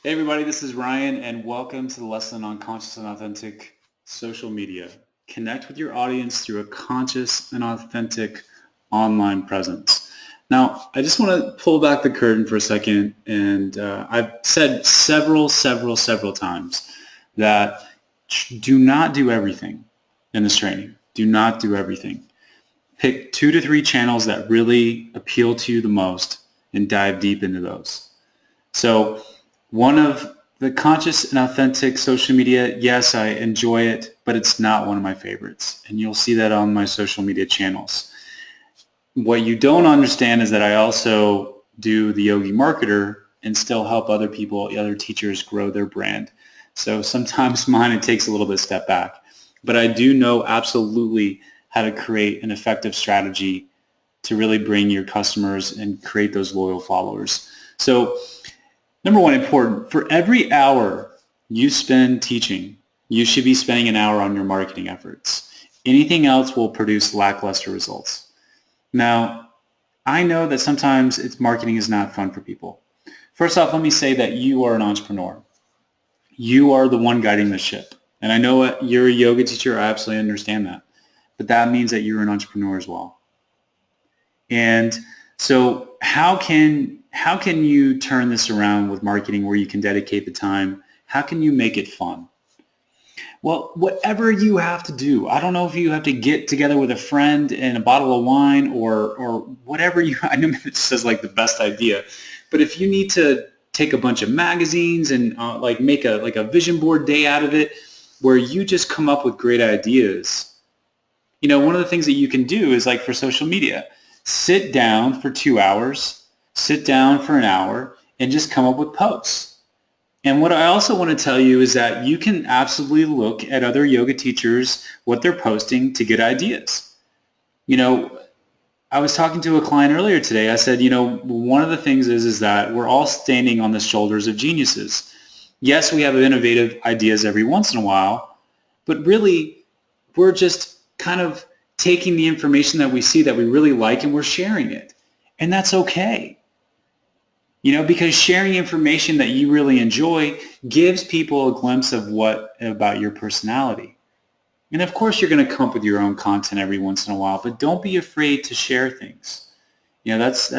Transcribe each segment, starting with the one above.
Hey everybody, this is Ryan and welcome to the lesson on conscious and authentic social media. Connect with your audience through a conscious and authentic online presence. Now, I just want to pull back the curtain for a second, and I've said several times that do not do everything in this training. Do not do everything. Pick 2 to 3 channels that really appeal to you the most and dive deep into those. So one of the conscious and authentic social media, yes, I enjoy it, but it's not one of my favorites. And you'll see that on my social media channels. What you don't understand is that I also do the Yogi Marketer and still help other people, other teachers grow their brand. So sometimes mine, it takes a little bit of step back. But I do know absolutely how to create an effective strategy to really bring your customers and create those loyal followers. So number one, important, for every hour you spend teaching, you should be spending an hour on your marketing efforts. Anything else will produce lackluster results. Now, I know that sometimes marketing is not fun for people. First off, let me say that you are an entrepreneur. You are the one guiding the ship. And I know you're a yoga teacher, I absolutely understand that. But that means that you're an entrepreneur as well. And so how can you turn this around with marketing where you can dedicate the time? How can you make it fun? Well, whatever you have to do. I don't know if you have to get together with a friend and a bottle of wine or whatever you, I know it says like the best idea, but if you need to take a bunch of magazines and like make a vision board day out of it where you just come up with great ideas. You know, one of the things that you can do is like for social media, sit down for 2 hours, sit down for an hour, and just come up with posts. And what I also want to tell you is that you can absolutely look at other yoga teachers, what they're posting to get ideas. You know, I was talking to a client earlier today. I said, you know, one of the things is that we're all standing on the shoulders of geniuses. Yes, we have innovative ideas every once in a while, but really we're just kind of taking the information that we see that we really like and we're sharing it. And that's okay. You know, because sharing information that you really enjoy gives people a glimpse of about your personality. And of course you're going to come up with your own content every once in a while, but don't be afraid to share things. You know, that's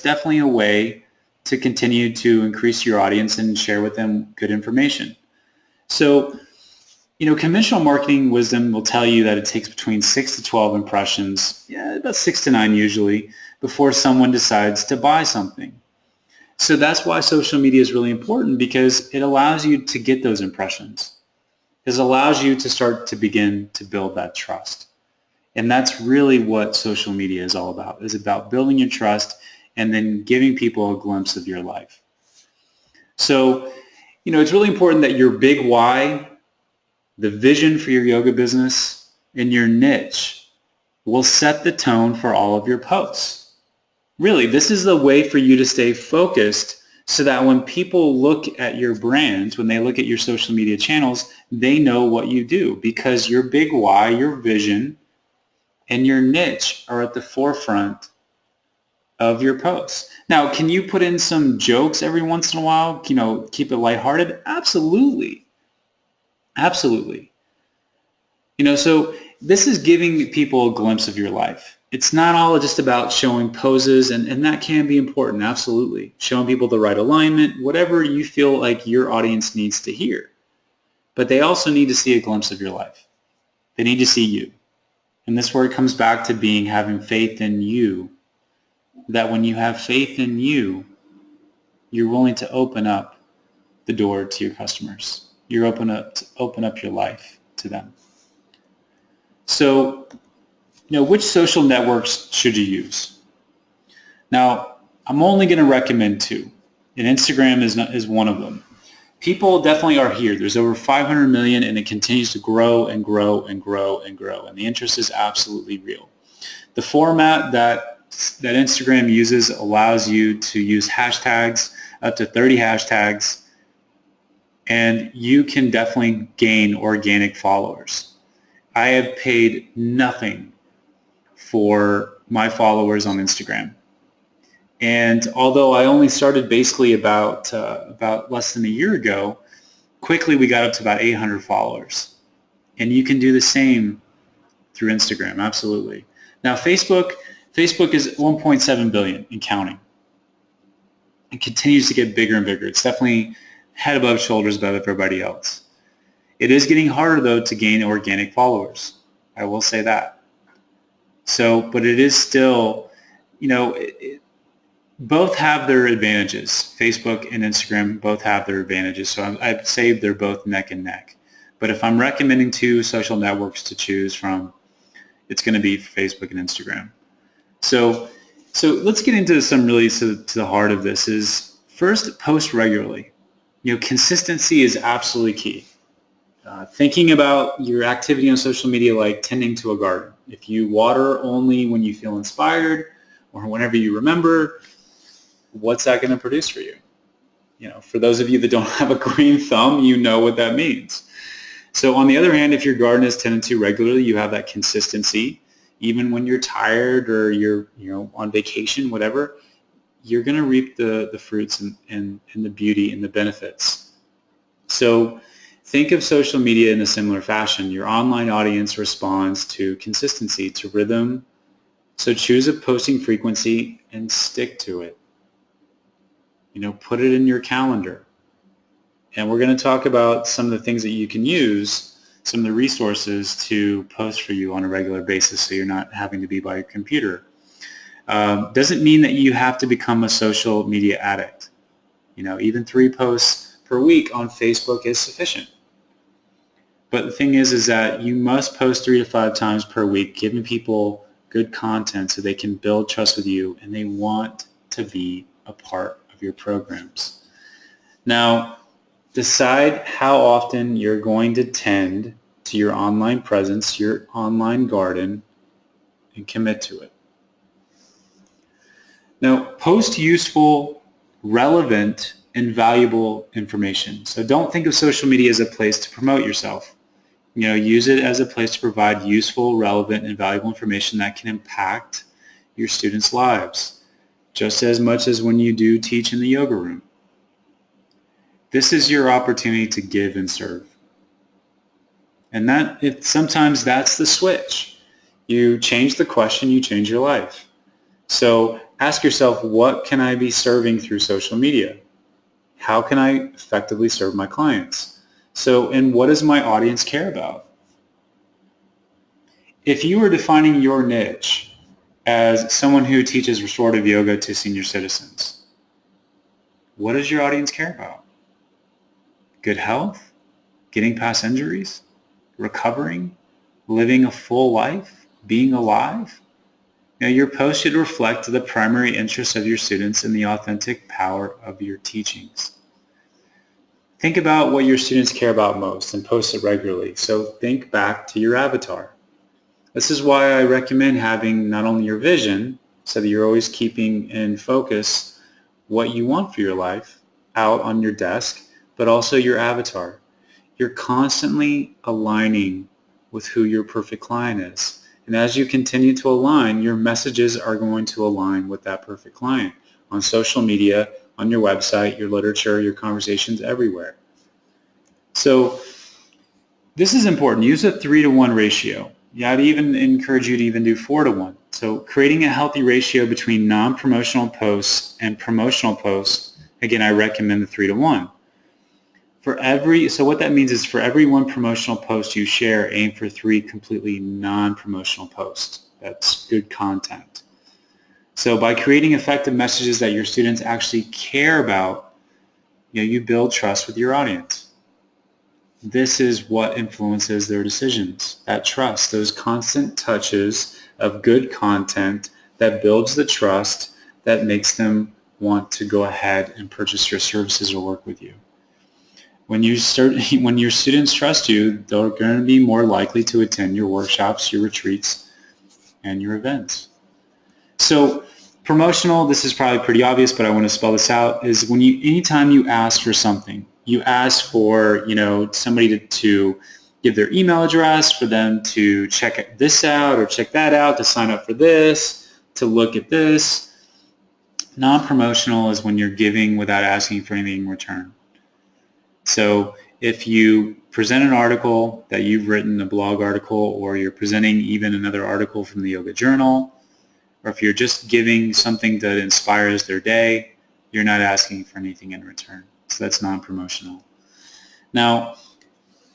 definitely a way to continue to increase your audience and share with them good information. So, you know, conventional marketing wisdom will tell you that it takes between 6 to 12 impressions, about 6 to 9 usually, before someone decides to buy something. So that's why social media is really important, because it allows you to get those impressions. It allows you to start to begin to build that trust. And that's really what social media is all about. It's about building your trust and then giving people a glimpse of your life. So, you know, it's really important that your big why, the vision for your yoga business, and your niche will set the tone for all of your posts. Really, this is the way for you to stay focused so that when people look at your brand, when they look at your social media channels, they know what you do, because your big why, your vision, and your niche are at the forefront of your posts. Now, can you put in some jokes every once in a while? You know, keep it lighthearted? Absolutely. Absolutely. You know, so this is giving people a glimpse of your life. It's not all just about showing poses, and that can be important, absolutely. Showing people the right alignment, whatever you feel like your audience needs to hear. But they also need to see a glimpse of your life. They need to see you. And this is where it comes back to having faith in you, that when you have faith in you, you're willing to open up the door to your customers. You're open up your life to them. So, you know, which social networks should you use? Now, I'm only going to recommend 2, and Instagram is one of them. People definitely are here. There's over 500 million, and it continues to grow and grow and grow and grow, and the interest is absolutely real. The format that Instagram uses allows you to use hashtags, up to 30 hashtags, and you can definitely gain organic followers. I have paid nothing for my followers on Instagram. And although I only started basically about less than a year ago, quickly we got up to about 800 followers. And you can do the same through Instagram, absolutely. Now Facebook is 1.7 billion and counting. It continues to get bigger and bigger. It's definitely head above shoulders above everybody else. It is getting harder though to gain organic followers. I will say that. So, but it is still, both have their advantages. Facebook and Instagram both have their advantages. So I'd say they're both neck and neck. But if I'm recommending two social networks to choose from, it's going to be Facebook and Instagram. So let's get into some really to the heart of this is first, post regularly. Consistency is absolutely key. Thinking about your activity on social media like tending to a garden. If you water only when you feel inspired or whenever you remember, what's that going to produce for you? For those of you that don't have a green thumb, you know what that means. So on the other hand, if your garden is tended to regularly, you have that consistency. Even when you're tired or you're on vacation, whatever, you're going to reap the fruits and the beauty and the benefits. So think of social media in a similar fashion. Your online audience responds to consistency, to rhythm. So choose a posting frequency and stick to it. Put it in your calendar. And we're going to talk about some of the things that you can use, some of the resources to post for you on a regular basis so you're not having to be by your computer. Doesn't mean that you have to become a social media addict. Even 3 posts per week on Facebook is sufficient. But the thing is that you must post 3 to 5 times per week, giving people good content so they can build trust with you and they want to be a part of your programs. Now, decide how often you're going to tend to your online presence, your online garden, and commit to it. Now, post useful, relevant, and valuable information. So don't think of social media as a place to promote yourself. Use it as a place to provide useful, relevant, and valuable information that can impact your students' lives, just as much as when you do teach in the yoga room. This is your opportunity to give and serve. And sometimes that's the switch. You change the question, you change your life. So ask yourself, what can I be serving through social media? How can I effectively serve my clients? And what does my audience care about? If you are defining your niche as someone who teaches restorative yoga to senior citizens, what does your audience care about? Good health? Getting past injuries? Recovering? Living a full life? Being alive? Your post should reflect the primary interests of your students and the authentic power of your teachings. Think about what your students care about most and post it regularly. So think back to your avatar. This is why I recommend having not only your vision, so that you're always keeping in focus what you want for your life out on your desk, but also your avatar. You're constantly aligning with who your perfect client is. And as you continue to align, your messages are going to align with that perfect client on social media, on your website, your literature, your conversations, everywhere. So this is important. Use a 3-to-1 ratio. Yeah, I'd even encourage you to even do 4-to-1. So creating a healthy ratio between non-promotional posts and promotional posts, again, I recommend the 3-to-1. So what that means is for every 1 promotional post you share, aim for 3 completely non-promotional posts. That's good content. So by creating effective messages that your students actually care about, you build trust with your audience. This is what influences their decisions, that trust, those constant touches of good content that builds the trust that makes them want to go ahead and purchase your services or work with you. When your students trust you, they're going to be more likely to attend your workshops, your retreats, and your events. So promotional, this is probably pretty obvious, but I want to spell this out, is anytime you ask for something, you ask for, somebody to give their email address, for them to check this out or check that out, to sign up for this, to look at this. Non-promotional is when you're giving without asking for anything in return. So if you present an article that you've written, a blog article, or you're presenting even another article from the Yoga Journal, or if you're just giving something that inspires their day, you're not asking for anything in return. So that's non-promotional. Now,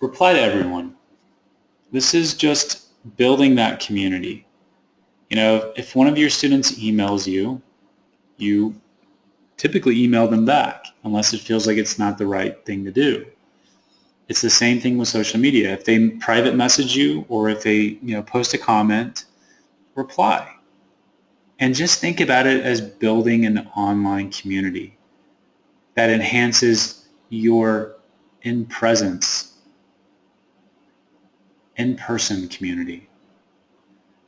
reply to everyone. This is just building that community. You know, if one of your students emails you, you typically email them back unless it feels like it's not the right thing to do. It's the same thing with social media. If they private message you or if they, post a comment, reply. And just think about it as building an online community that enhances your in-person community.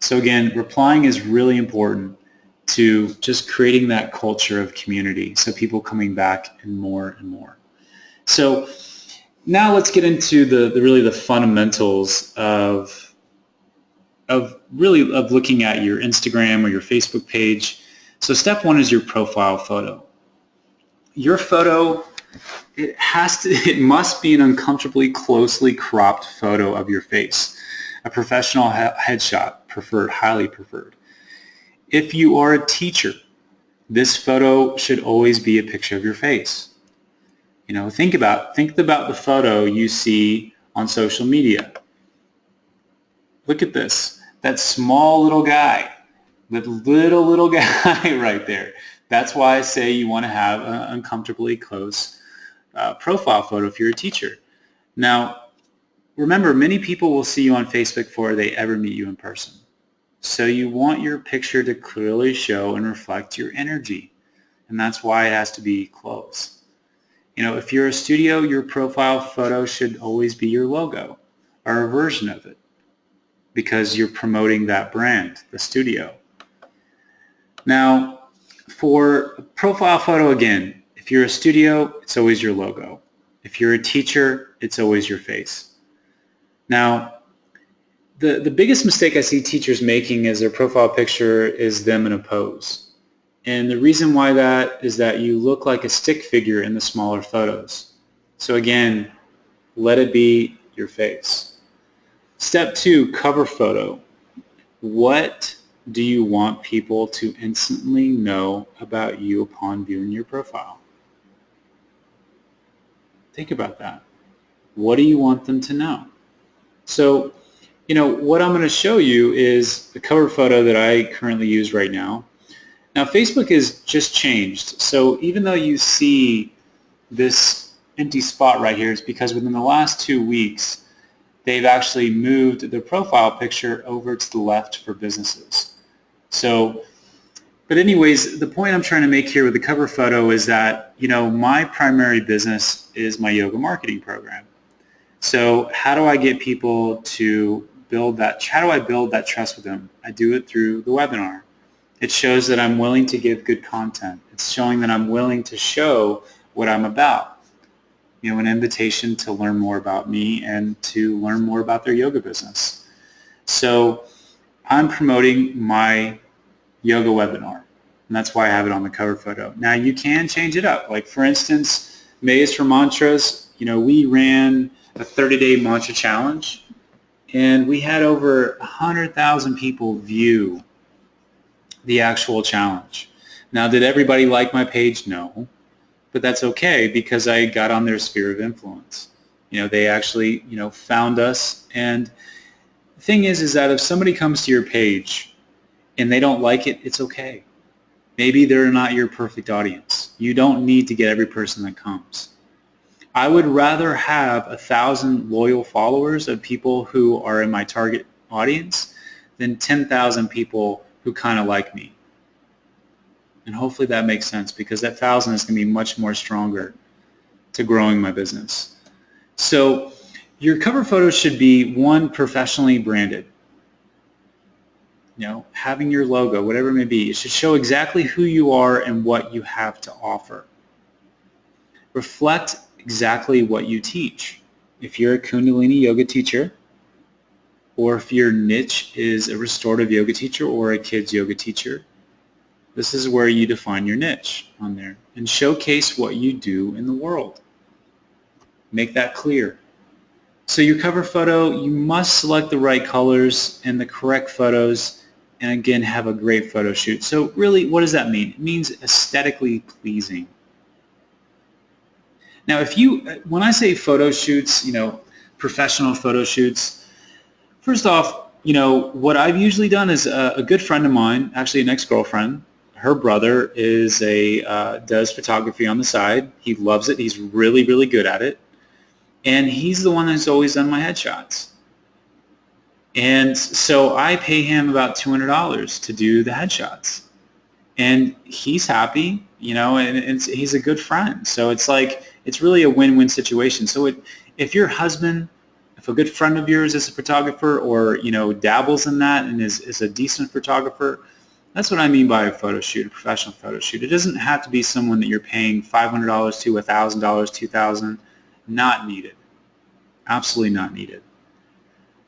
So again, replying is really important to just creating that culture of community, so people coming back and more and more. So now let's get into the fundamentals of looking at your Instagram or your Facebook page. So step one is your profile photo. Your photo, it must be an uncomfortably closely cropped photo of your face. A professional headshot preferred, highly preferred. If you are a teacher, this photo should always be a picture of your face. Think about the photo you see on social media. Look at this. That small little guy, that little guy right there. That's why I say you want to have an uncomfortably close profile photo if you're a teacher. Now, remember, many people will see you on Facebook before they ever meet you in person. So you want your picture to clearly show and reflect your energy. And that's why it has to be close. If you're a studio, your profile photo should always be your logo or a version of it, because you're promoting that brand, the studio. Now, for a profile photo, again, if you're a studio, it's always your logo. If you're a teacher, it's always your face. Now, the biggest mistake I see teachers making is their profile picture is them in a pose. And the reason why that is that you look like a stick figure in the smaller photos. So again, let it be your face. Step two, cover photo. What do you want people to instantly know about you upon viewing your profile? Think about that. What do you want them to know? So, what I'm going to show you is the cover photo that I currently use right now. Now, Facebook has just changed. So even though you see this empty spot right here, it's because within the last 2 weeks, they've actually moved the profile picture over to the left for businesses. So, but anyways, the point I'm trying to make here with the cover photo is that, my primary business is my yoga marketing program. So how do I get people to build that? How do I build that trust with them? I do it through the webinar. It shows that I'm willing to give good content. It's showing that I'm willing to show what I'm about. An invitation to learn more about me and to learn more about their yoga business. So I'm promoting my yoga webinar, and that's why I have it on the cover photo. Now you can change it up. Like for instance, May is for Mantras. We ran a 30-day mantra challenge, and we had over 100,000 people view the actual challenge. Now, did everybody like my page? No, but that's okay because I got on their sphere of influence. They actually, found us. And the thing is that if somebody comes to your page and they don't like it, it's okay. Maybe they're not your perfect audience. You don't need to get every person that comes. I would rather have 1,000 loyal followers of people who are in my target audience than 10,000 people who kind of like me. And hopefully that makes sense, because that 1,000 is going to be much more stronger to growing my business. So your cover photo should be, one, professionally branded. Having your logo, whatever it may be, it should show exactly who you are and what you have to offer. Reflect exactly what you teach. If you're a Kundalini yoga teacher, or if your niche is a restorative yoga teacher or a kids yoga teacher, This is where you define your niche on there and showcase what you do in the world. Make that clear. So your cover photo, you must select the right colors and the correct photos, and again, have a great photo shoot. So really, what does that mean? It means aesthetically pleasing. Now, when I say photo shoots, professional photo shoots, first off, what I've usually done is a good friend of mine, actually an ex-girlfriend, her brother does photography on the side. He loves it. He's really, really good at it. And he's the one that's always done my headshots. And so I pay him about $200 to do the headshots. And he's happy, and he's a good friend. So it's really a win-win situation. So if your husband, if a good friend of yours is a photographer or, dabbles in that and is a decent photographer, that's what I mean by a photo shoot, a professional photo shoot. It doesn't have to be someone that you're paying $500 to, $1,000, $2,000. Not needed. Absolutely not needed.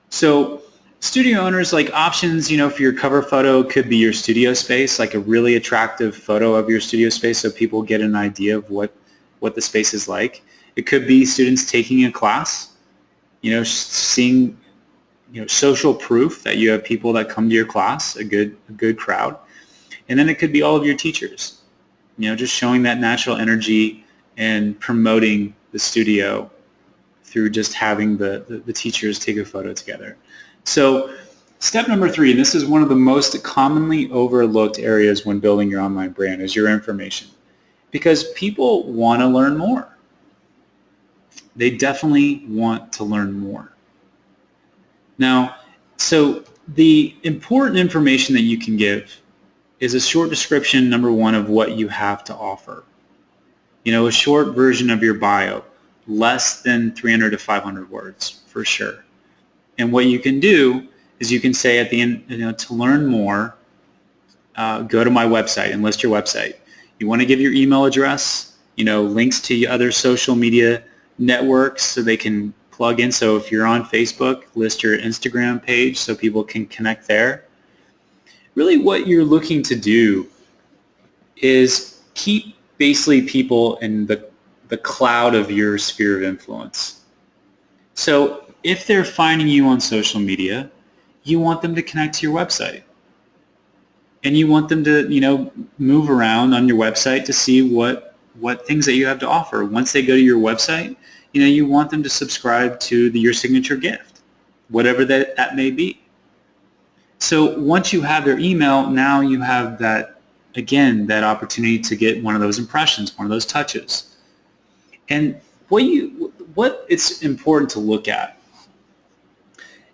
So studio owners, like options, for your cover photo could be your studio space, like a really attractive photo of your studio space so people get an idea of what the space is like. It could be students taking a class, seeing social proof that you have people that come to your class, a good crowd. And then it could be all of your teachers, just showing that natural energy and promoting the studio through just having the teachers take a photo together. So step number 3, and this is one of the most commonly overlooked areas when building your online brand, is your information. Because people want to learn more. They definitely want to learn more. Now, so the important information that you can give is a short description, number 1, of what you have to offer. A short version of your bio, less than 300 to 500 words, for sure. And what you can do is you can say at the end, to learn more, go to my website and list your website. You want to give your email address, links to other social media networks so they can plug in. So if you're on Facebook, list your Instagram page so people can connect there. Really what you're looking to do is keep basically people in the cloud of your sphere of influence. So if they're finding you on social media, you want them to connect to your website. And you want them to, move around on your website to see what things that you have to offer. Once they go to your website, you want them to subscribe to your signature gift, whatever that may be. So once you have their email, now you have that opportunity to get one of those impressions, one of those touches. And what it's important to look at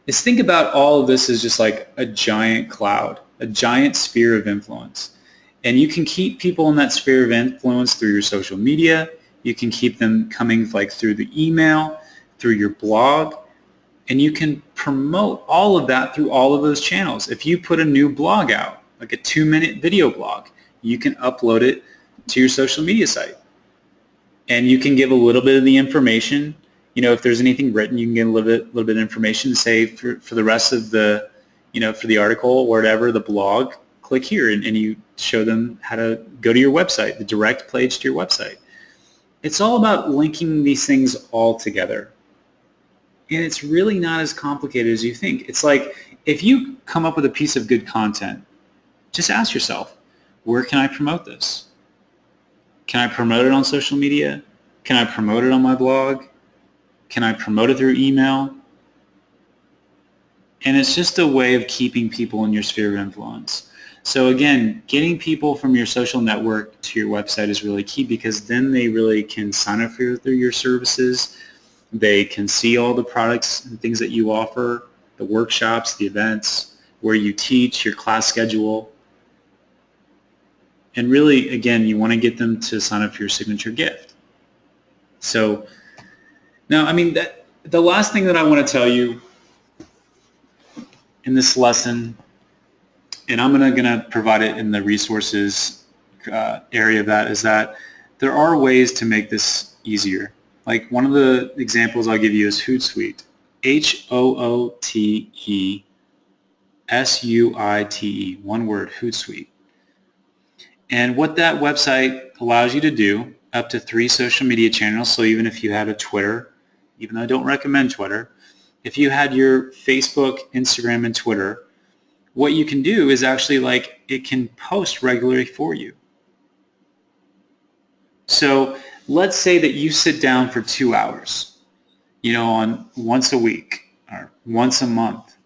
is think about all of this as just like a giant cloud, a giant sphere of influence. And you can keep people in that sphere of influence through your social media. You can keep them coming through the email, through your blog, and you can promote all of that through all of those channels. If you put a new blog out, like a 2-minute video blog, you can upload it to your social media site. And you can give a little bit of the information. If there's anything written, you can get a little bit of information, say for the rest of the, for the article or whatever, the blog, click here and you show them how to go to your website, the direct page to your website. It's all about linking these things all together. And it's really not as complicated as you think. It's like if you come up with a piece of good content, just ask yourself, where can I promote this? Can I promote it on social media? Can I promote it on my blog? Can I promote it through email? And it's just a way of keeping people in your sphere of influence. So again, getting people from your social network to your website is really key because then they really can sign up through your services. They can see all the products and things that you offer, the workshops, the events, where you teach, your class schedule. And really, again, you want to get them to sign up for your signature gift. So now, the last thing that I want to tell you in this lesson, and I'm going to provide it in the resources area of that, is that there are ways to make this easier. Like one of the examples I'll give you is Hootsuite. Hootsuite, one word, Hootsuite. And what that website allows you to do, up to 3 social media channels, so even if you had a Twitter, even though I don't recommend Twitter, if you had your Facebook, Instagram, and Twitter, what you can do is actually like it can post regularly for you. So let's say that you sit down for 2 hours, on once a week or once a month,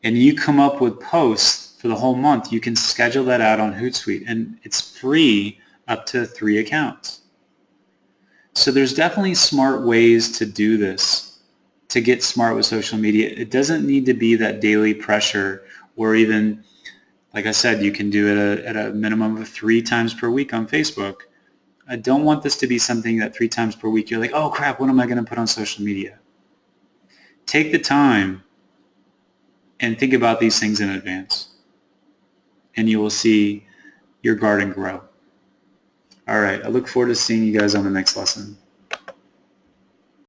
and you come up with posts for the whole month. You can schedule that out on Hootsuite, and it's free up to 3 accounts. So there's definitely smart ways to do this, to get smart with social media. It doesn't need to be that daily pressure, or even, like I said, you can do it at a minimum of 3 times per week on Facebook. I don't want this to be something that 3 times per week you're like, oh crap, what am I going to put on social media? Take the time and think about these things in advance, and you will see your garden grow. All right, I look forward to seeing you guys on the next lesson.